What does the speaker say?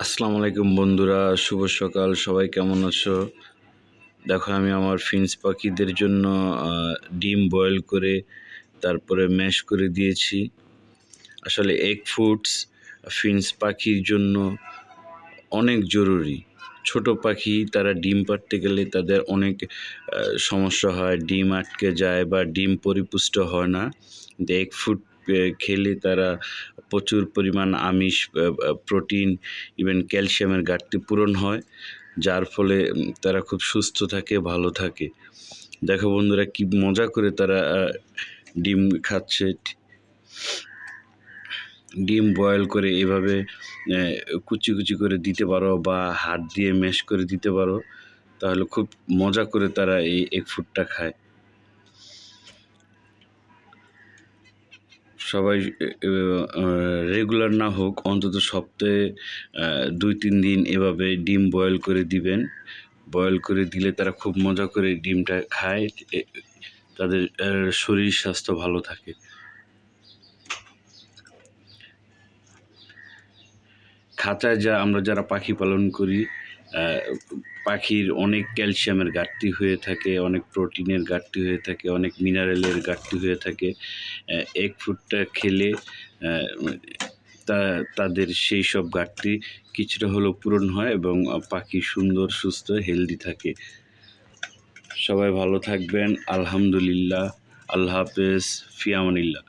আসসালামু আলাইকুম বন্ধুরা, শুভ সকাল। সবাই কেমন আছো? দেখো, আমি আমার ফিঞ্চ পাখিদের জন্য ডিম বয়েল করে তারপরে ম্যাশ করে দিয়েছি। আসলে এগ ফুডস ফিঞ্চ পাখির জন্য অনেক জরুরি। ছোট পাখি তারা ডিম পাড়তে গেলে তাদের অনেক সমস্যা হয়, ডিম আটকে যায় বা ডিম পরিপুষ্ট হয় না। কিন্তু এগ ফুড খেলে তারা প্রচুর পরিমাণ আমিষ, প্রোটিন, ইভেন ক্যালসিয়ামের ঘাটতি পূরণ হয়, যার ফলে তারা খুব সুস্থ থাকে, ভালো থাকে। দেখো বন্ধুরা, কি মজা করে তারা ডিম খাচ্ছে। ডিম বয়েল করে এভাবে কুচি কুচি করে দিতে পারো বা হাত দিয়ে ম্যাশ করে দিতে পারো, তাহলে খুব মজা করে তারা এই এগ ফুডটা খায়। সবাই রেগুলার না হোক, অন্তত সপ্তাহে 2-3 দিন এভাবে ডিম বয়েল করে দিবেন। বয়েল করে দিলে তারা খুব মজা করে ডিমটা খায়। তাদের শরীর স্বাস্থ্য ভালো থাকে। খাঁচায় আমরা যারা পাখি পালন করি, পাখির অনেক ক্যালসিয়ামের ঘাটতি হয়ে থাকে, অনেক প্রোটিনের ঘাটতি হয়ে থাকে, অনেক মিনারেলের ঘাটতি হয়ে থাকে। এগ ফ্রুটটা খেলে তাদের সেই সব ঘাটতি কিছুটা হলেও পূরণ হয় এবং পাখি সুন্দর, সুস্থ, হেলদি থাকে। সবাই ভালো থাকবেন। আলহামদুলিল্লাহ। আল্লাহ হাফেজ। ফি আমানিল্লাহ।